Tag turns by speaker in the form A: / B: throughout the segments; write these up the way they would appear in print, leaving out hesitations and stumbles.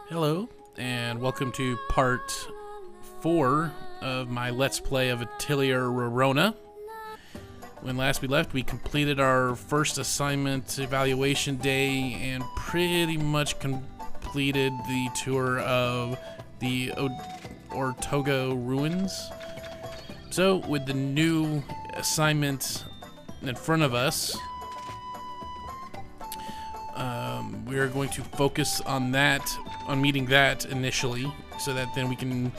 A: Hello, and welcome to part 4 of my Let's Play of Atelier Rorona. When last we left, we completed our first assignment evaluation day and pretty much completed the tour of the Ortoga ruins. So, with the new assignment in front of us, we are going to focus on that, on meeting that initially, so that then we can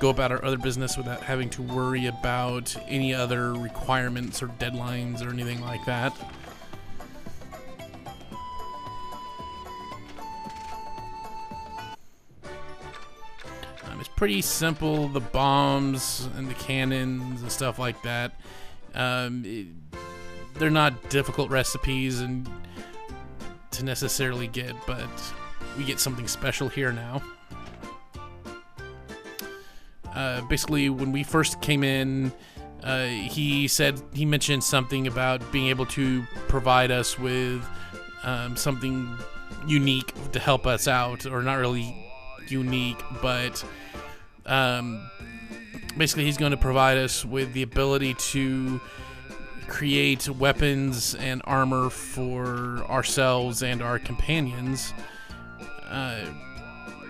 A: go about our other business without having to worry about any other requirements or deadlines or anything like that. It's pretty simple, the bombs and the cannons and stuff like that. They're not difficult recipes and to necessarily get, but we get something special here now. Basically, when we first came in, he mentioned something about being able to provide us with something unique to help us out, or not really unique, but basically he's going to provide us with the ability to create weapons and armor for ourselves and our companions.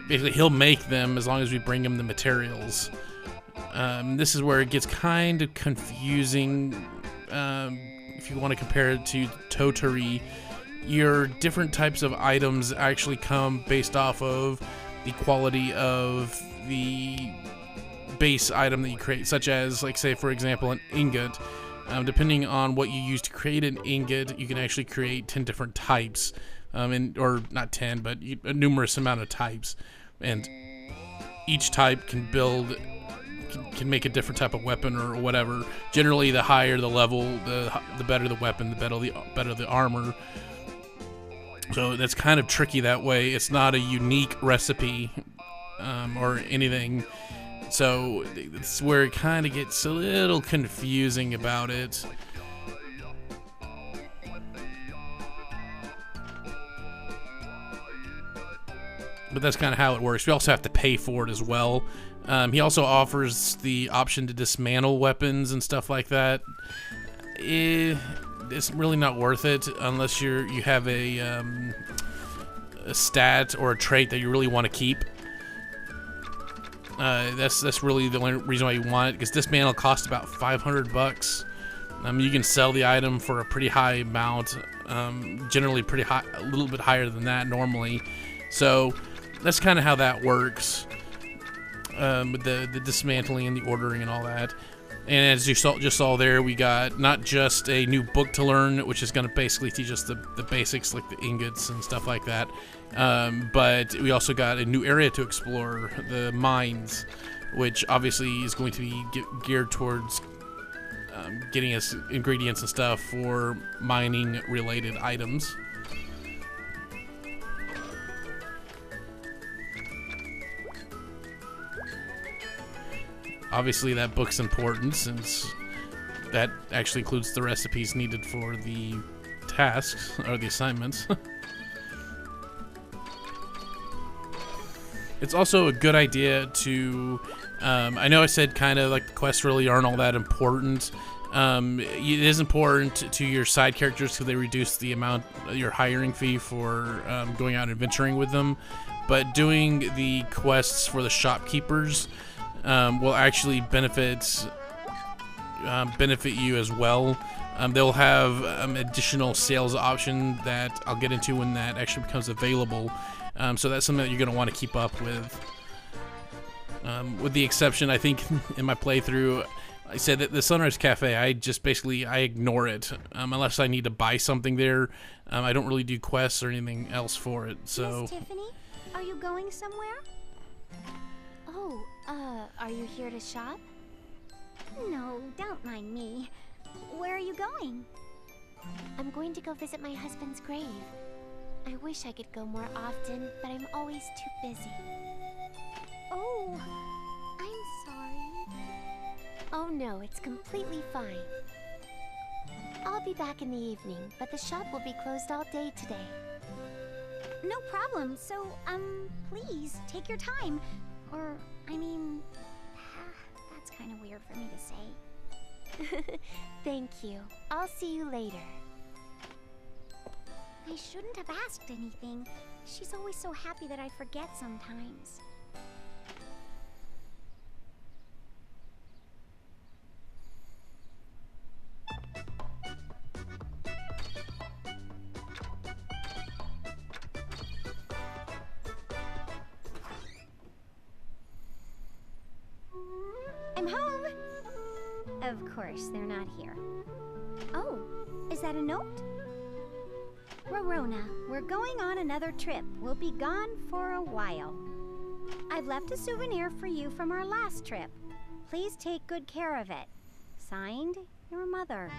A: Basically, he'll make them as long as we bring him the materials. This is where it gets kind of confusing. If you want to compare it to Toturi, your different types of items actually come based off of the quality of the base item that you create, such as, like, say, for example, an ingot. Depending on what you use to create an ingot, you can actually create 10 different types, or not 10, but a numerous amount of types, and each type can can make a different type of weapon or whatever. Generally, the higher the level, the better the weapon, the better the armor. So that's kind of tricky that way. It's not a unique recipe or anything. So it's where it kind of gets a little confusing about it. But that's kind of how it works. We also have to pay for it as well. He also offers the option to dismantle weapons and stuff like that. It's really not worth it unless you have a stat or a trait that you really want to keep. That's really the only reason why you want it, because dismantle costs about $500. You can sell the item for a pretty high amount, generally pretty high, a little bit higher than that normally. So that's kind of how that works, with the dismantling and the ordering and all that. And as you just saw there, we got not just a new book to learn, which is going to basically teach us the basics, like the ingots and stuff like that, but we also got a new area to explore, the mines, which obviously is going to be geared towards getting us ingredients and stuff for mining related items. Obviously, that book's important since that actually includes the recipes needed for the tasks or the assignments. It's also a good idea to, I know I said kind of like the quests really aren't all that important. It is important to your side characters because they reduce the amount, your hiring fee for going out and adventuring with them. But doing the quests for the shopkeepers will actually benefit you as well. They'll have additional sales option that I'll get into when that actually becomes available. So that's something that you're going to want to keep up with. With the exception, I think, in my playthrough, I said that the Sunrise Cafe, I ignore it. Unless I need to buy something there, I don't really do quests or anything else for it. So.
B: Miss Tiffany, are you going somewhere? Oh, are you here to shop? No, don't mind me. Where are you going? I'm going to go visit my husband's grave. I wish I could go more often, but I'm always too busy. Oh, I'm sorry. Oh no, it's completely fine. I'll be back in the evening, but the shop will be closed all day today. No problem. So, please, take your time. Or, I mean, that's kind of weird for me to say.
C: Thank you. I'll see you later.
B: I shouldn't have asked anything. She's always so happy that I forget sometimes. I'm home! Of course, they're not here. Oh, is that a note? Rorona, we're going on another trip. We'll be gone for a while. I've left a souvenir for you from our last trip. Please take good care of it. Signed, your mother.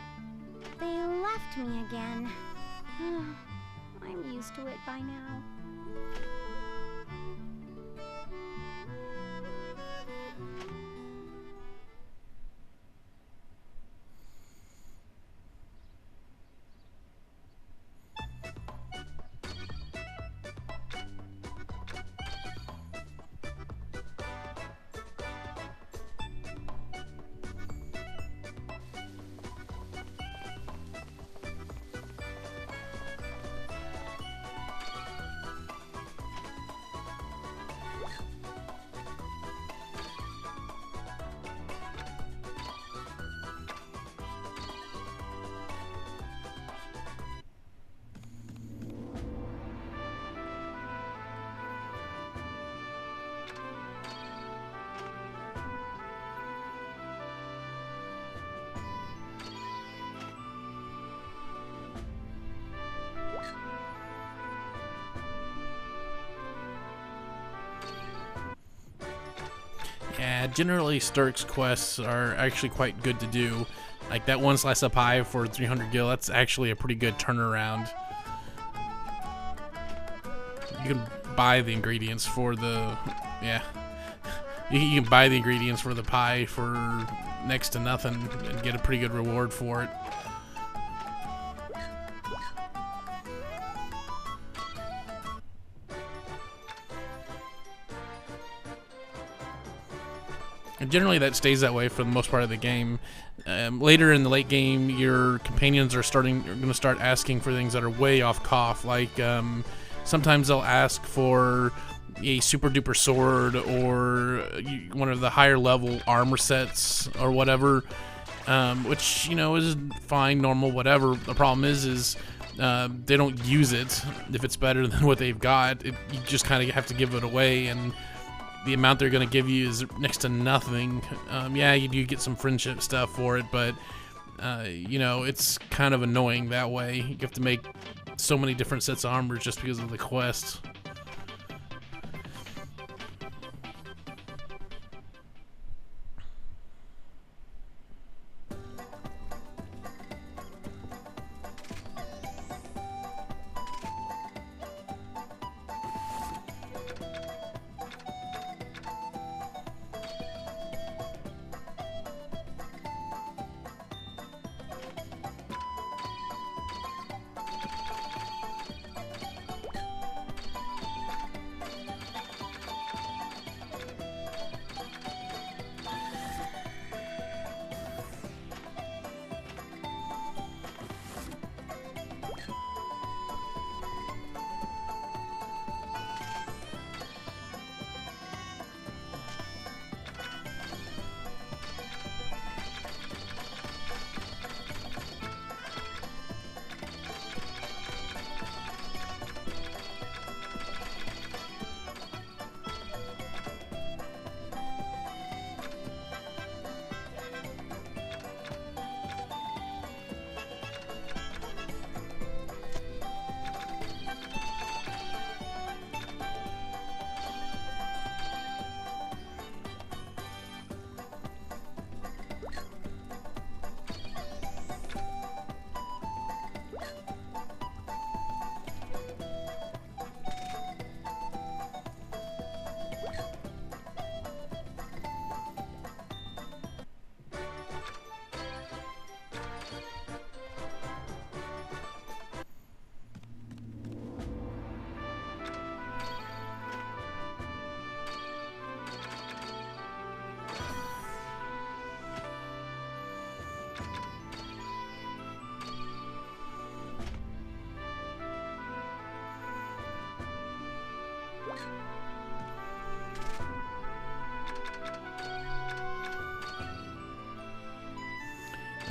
B: They left me again. I'm used to it by now.
A: Yeah, generally Sturk's quests are actually quite good to do. Like that one slice of pie for 300 gil, that's actually a pretty good turnaround. You can buy the ingredients for the, yeah. You can buy the ingredients for the pie for next to nothing and get a pretty good reward for it. And generally that stays that way for the most part of the game. Later in the late game, your companions are going to start asking for things that are way off cuff. Like sometimes they'll ask for a super duper sword or one of the higher level armor sets or whatever, which, you know, is fine, normal, whatever. The problem is they don't use it if it's better than what they've got. You just kind of have to give it away, and the amount they're going to give you is next to nothing. Yeah, you do get some friendship stuff for it, but you know, it's kind of annoying that way. You have to make so many different sets of armor just because of the quest.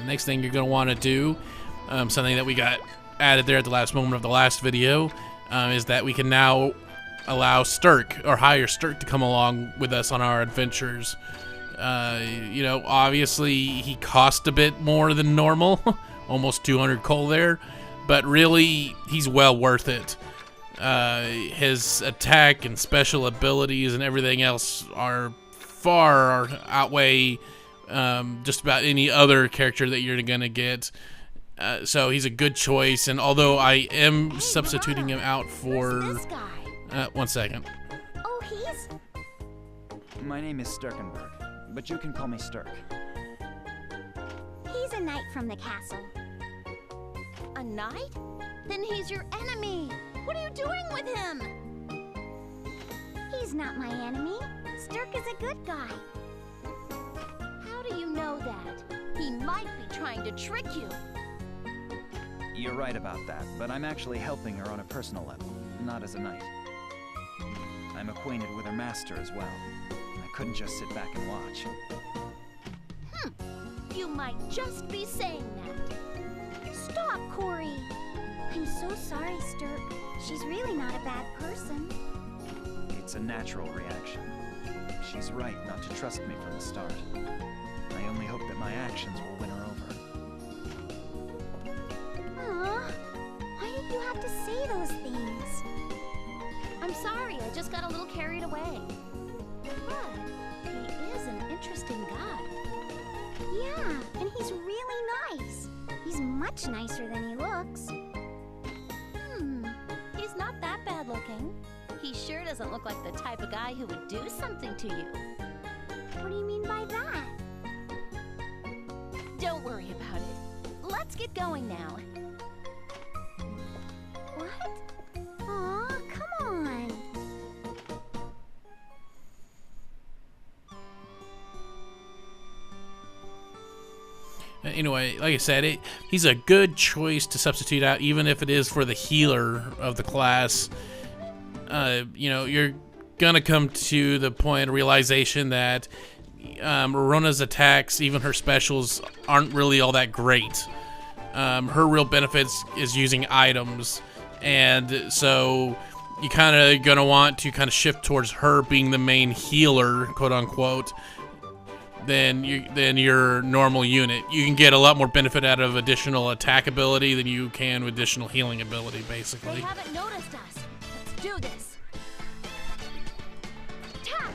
A: next thing you're going to want to do, something that we got added there at the last moment of the last video, is that we can now allow Stirk, or hire Stirk, to come along with us on our adventures. You know, obviously he cost a bit more than normal, almost 200 coal there, but really he's well worth it. His attack and special abilities and everything else are far outweigh just about any other character that you're gonna get. So he's a good choice, and although I am substituting him out for...
C: Who's this guy?
A: 1 second.
B: Oh, he's...
D: My name is Sturkenberg, but you can call me Stirk.
B: He's a knight from the castle.
C: A knight? Then he's your enemy. What are you doing with him?
B: He's not my enemy. Stirk is a good guy.
C: How do you know that? He might be trying to trick you.
D: You're right about that, but I'm actually helping her on a personal level, not as a knight. I'm acquainted with her master as well. I couldn't just sit back and watch.
C: You might just be saying that.
B: Stop, Corey. I'm so sorry, Stirk. She's really not a bad person.
D: It's a natural reaction. She's right not to trust me from the start. I only hope that my actions will win her over.
B: Aw, why did you have to say those things?
C: I'm sorry, I just got a little carried away. But he is an interesting guy.
B: Yeah, and he's really nice. He's much nicer than he looks.
C: He's not that bad looking. He sure doesn't look like the type of guy who would do something to you.
B: What do you mean by that?
C: Don't worry about it. Let's get going now.
B: What? Aw, come on.
A: Anyway, like I said, he's a good choice to substitute out, even if it is for the healer of the class. You know, you're gonna come to the point of realization that Rorona's attacks, even her specials, aren't really all that great. Her real benefits is using items, and so you kind of gonna want to kind of shift towards her being the main healer, quote unquote, than your normal unit. You can get a lot more benefit out of additional attack ability than you can with additional healing ability, basically.
C: They haven't noticed us. Let's do this. Tap!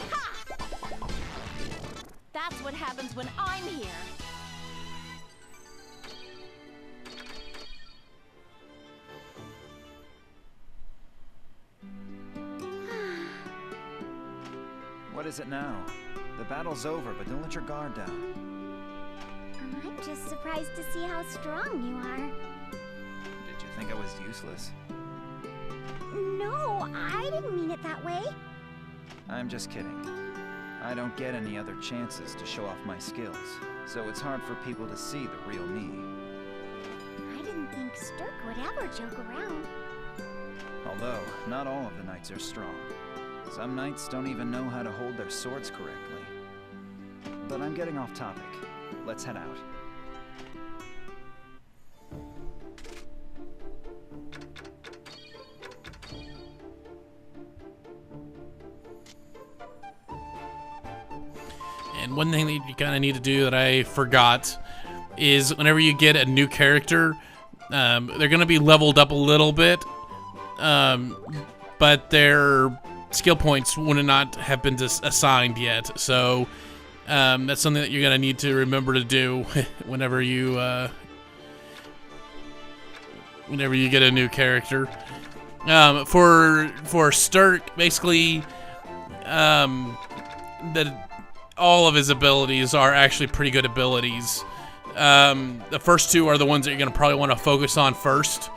C: Ha! That's what happens when I'm here.
D: What is it now? The battle's over, but don't let your guard down.
B: I'm just surprised to see how strong you are.
D: Did you think I was useless?
B: No, I didn't mean it that way.
D: I'm just kidding. I don't get any other chances to show off my skills, so it's hard for people to see the real me.
B: I didn't think Stirk would ever joke around.
D: Although, not all of the knights are strong. Some knights don't even know how to hold their swords correctly. But I'm getting off topic. Let's head out.
A: And one thing that you kind of need to do that I forgot is whenever you get a new character, they're going to be leveled up a little bit, but their skill points would not have been assigned yet. So that's something that you're going to need to remember to do whenever you get a new character. For Stirk, basically, all of his abilities are actually pretty good abilities. The first two are the ones that you're going to probably want to focus on first,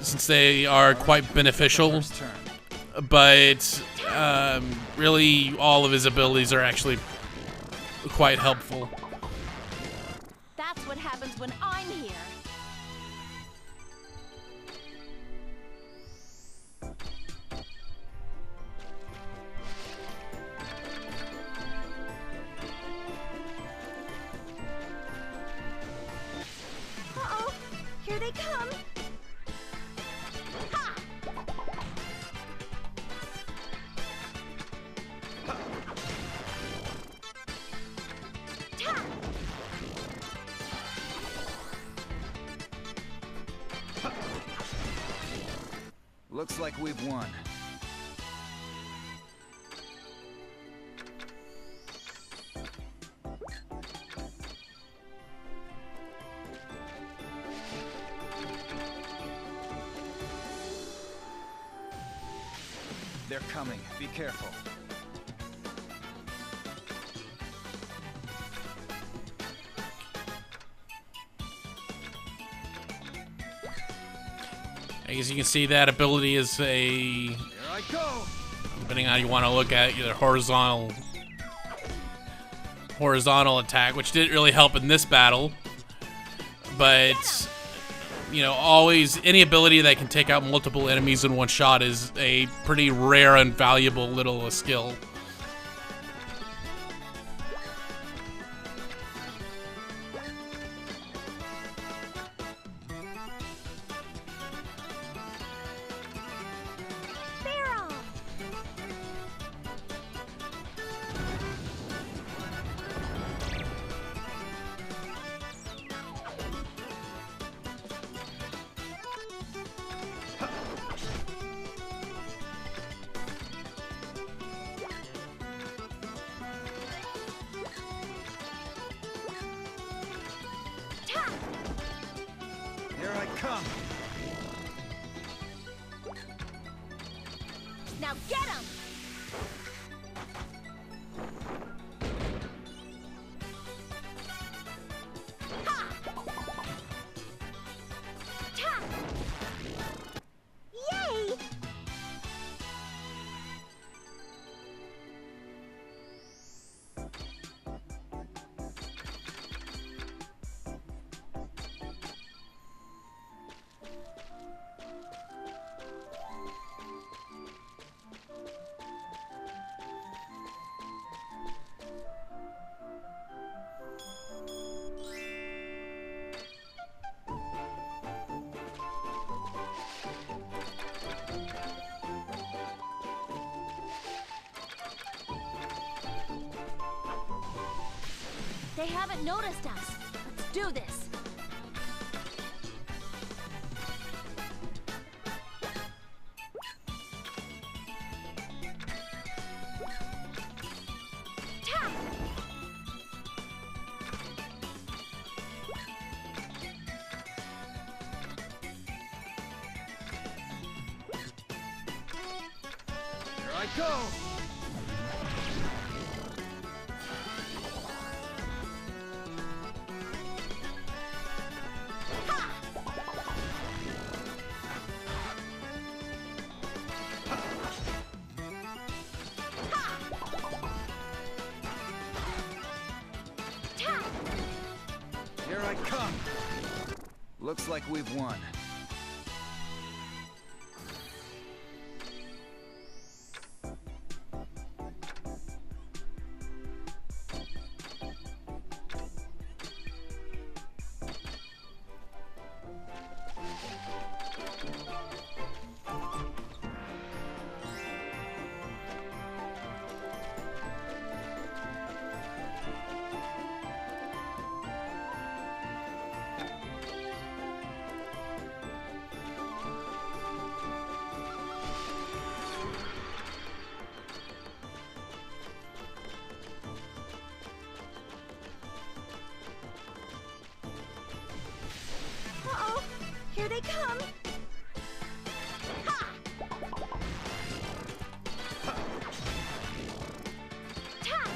A: since they are quite beneficial. But really, all of his abilities are actually quite helpful.
C: That's what happens when I'm here.
B: come!
C: Ha!
B: Ta!
D: Looks like we've won. They're coming. Be careful.
A: I guess you can see that ability is a,
D: Here I go!
A: depending on how you want to look at it, either horizontal attack, which didn't really help in this battle. But, you know, always any ability that can take out multiple enemies in one shot is a pretty rare and valuable little skill.
B: Barrel! Ta!
D: Here I come!
C: Now get him!
B: Ha! Ta! Yay!
C: They haven't noticed us. Let's do this.
B: Ta!
D: Here I go!
B: Ta!
D: Here I come! Looks like we've won.
B: Uh-oh! Here they come! Ha! Ta!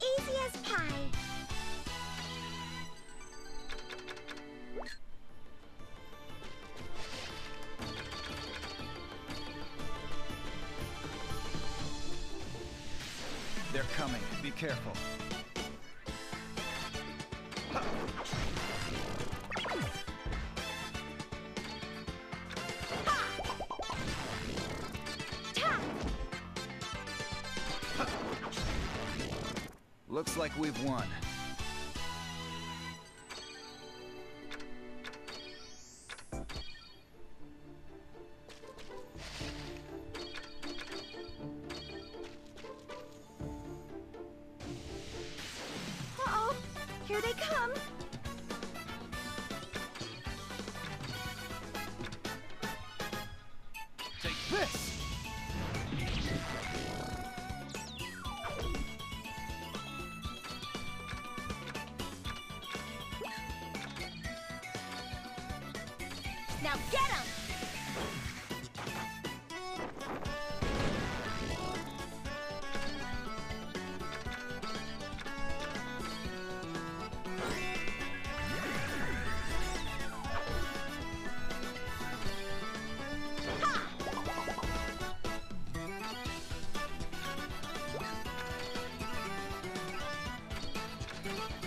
B: Easy as pie.
D: They're coming. Be careful.
B: Ta!
D: Looks like we've won.
B: Here they come!
D: Take this!
C: Now get him!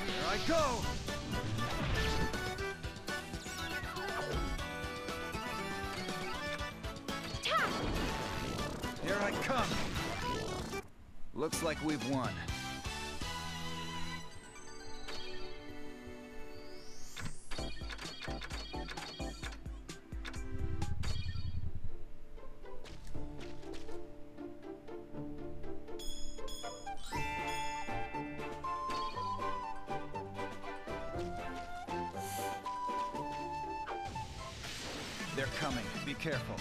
D: Here I go! Here I come! Looks like we've won. They're coming. Be careful.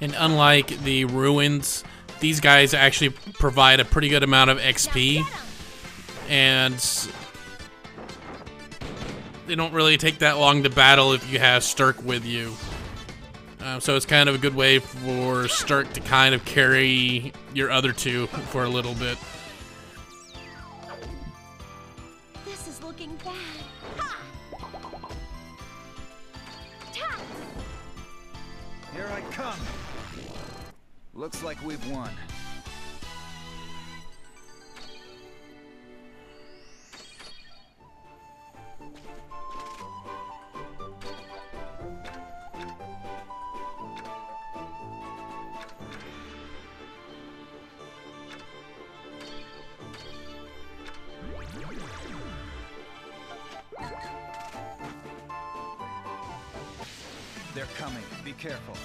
A: And unlike the ruins, these guys actually provide a pretty good amount of XP, and they don't really take that long to battle if you have Sturk with you. So it's kind of a good way for Sturk to kind of carry your other two for a little bit.
C: This is looking bad. Ha! Ta!
D: Here I come! Looks like we've won. They're coming. Be careful.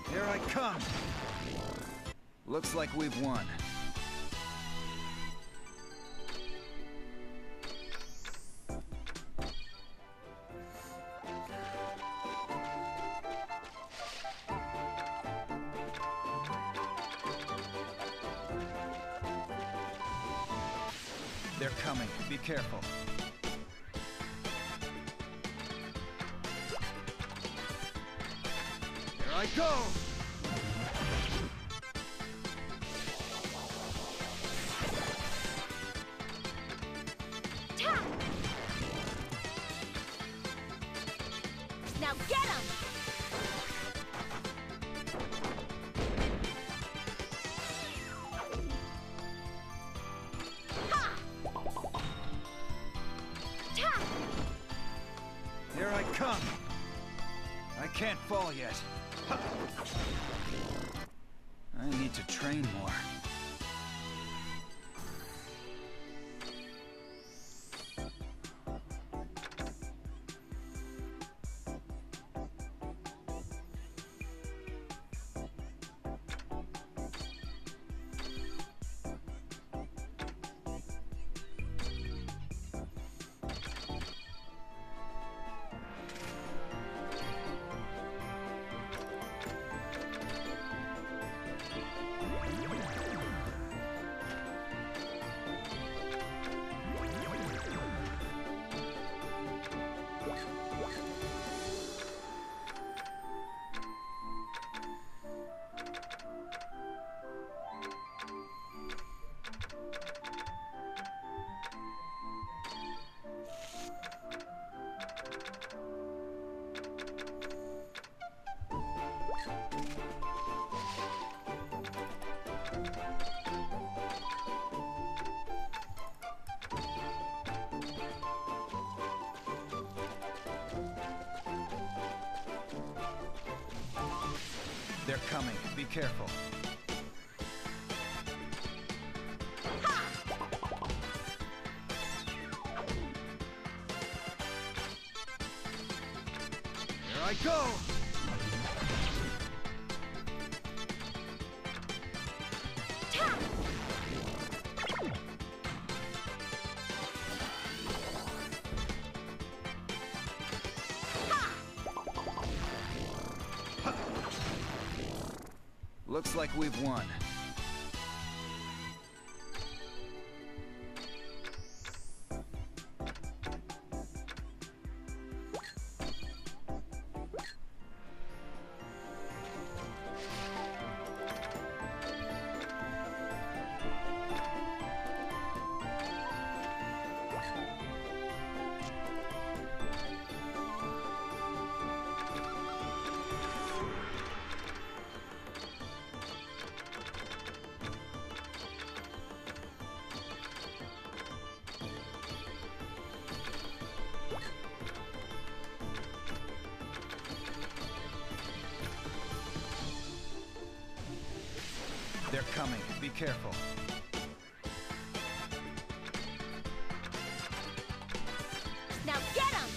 D: Here I come! Looks like we've won. They're coming. Be careful. Here I go!
C: Now get him!
D: Here I come! I can't fall yet. I need to train more. They're coming. Be careful. Here I go! Looks like we've won. They're coming. Be careful.
C: Now get him!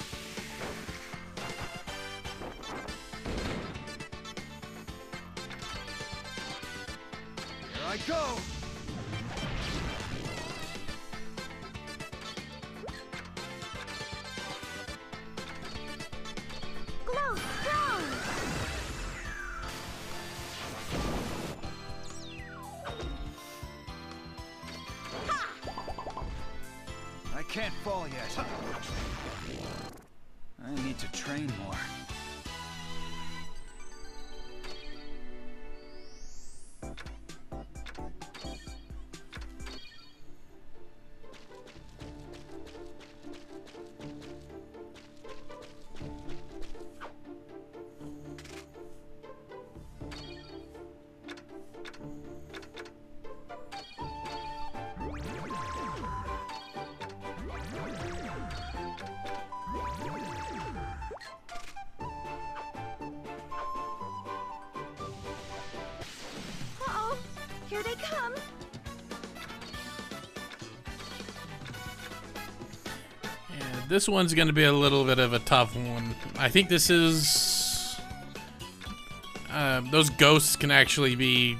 D: Here I go!
B: Glow strong!
D: I can't fall yet. I need to train more.
B: Uh-oh! Here they come!
A: And this one's going to be a little bit of a tough one. I think this is... those ghosts can actually be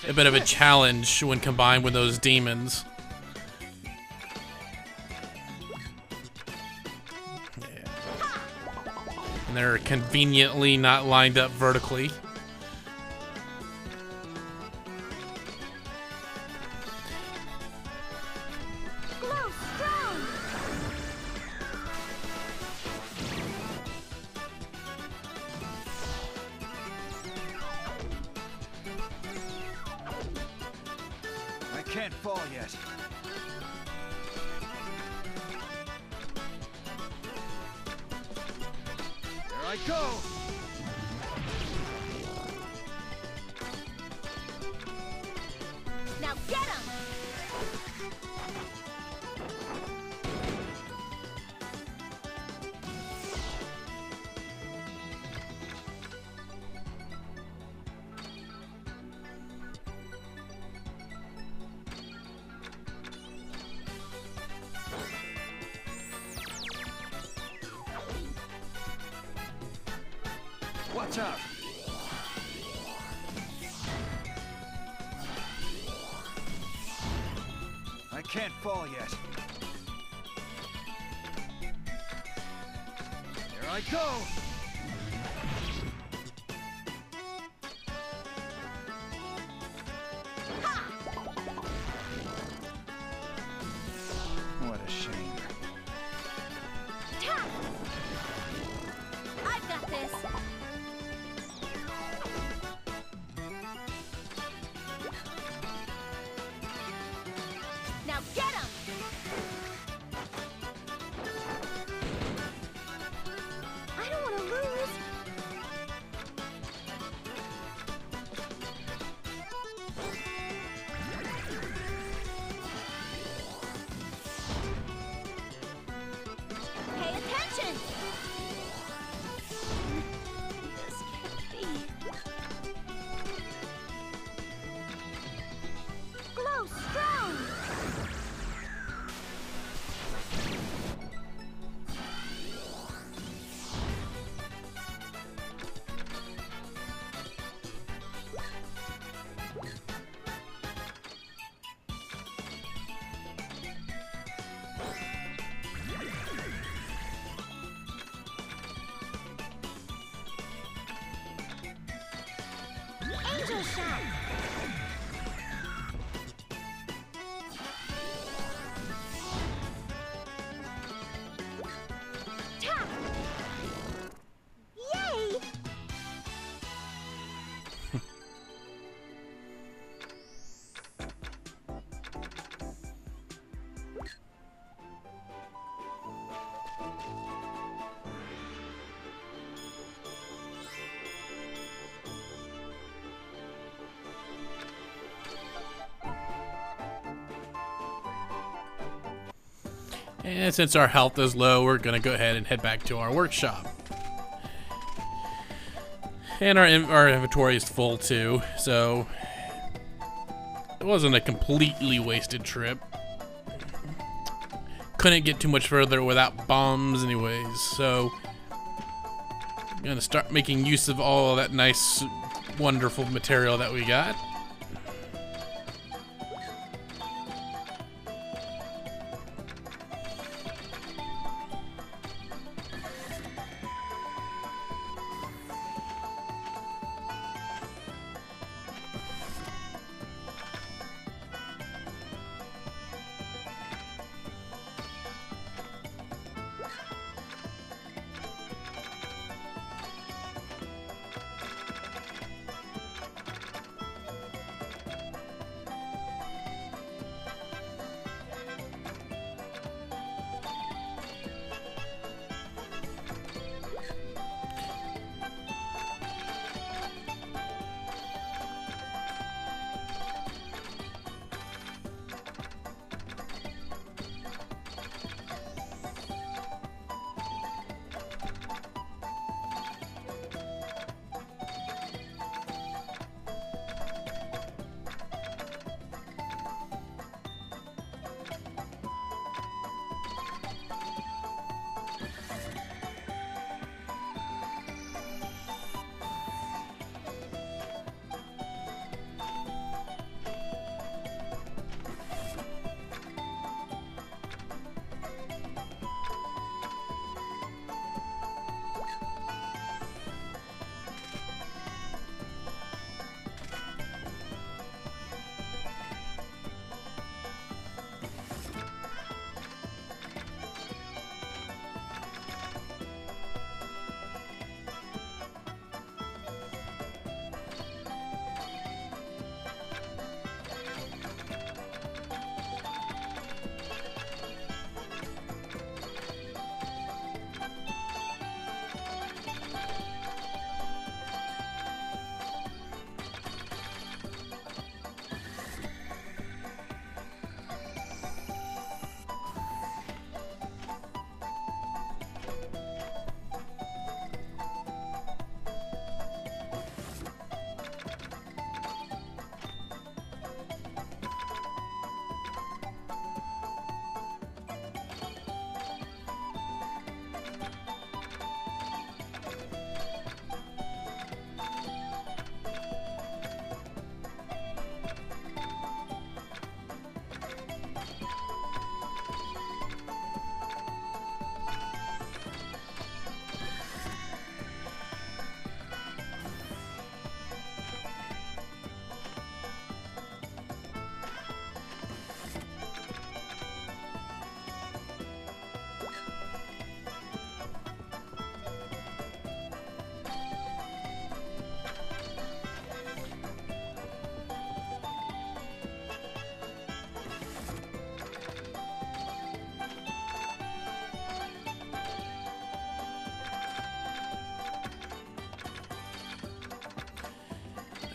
A: a bit of a challenge when combined with those demons. And they're conveniently not lined up vertically.
B: Glow strong!
D: I can't fall yet. There I go!
C: Now get him!
D: Watch out! I can't fall yet. Here I go! What a shame.
C: I've got this! Now get him!
B: I don't want to the shop. Ta! Yay!
A: And since our health is low, we're gonna go ahead and head back to our workshop. And our inventory is full too, so it wasn't a completely wasted trip. Couldn't get too much further without bombs anyways, so I'm gonna start making use of all that nice, wonderful material that we got.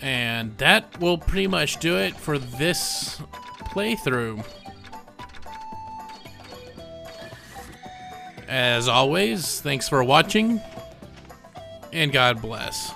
A: And that will pretty much do it for this playthrough. As always, thanks for watching, and God bless.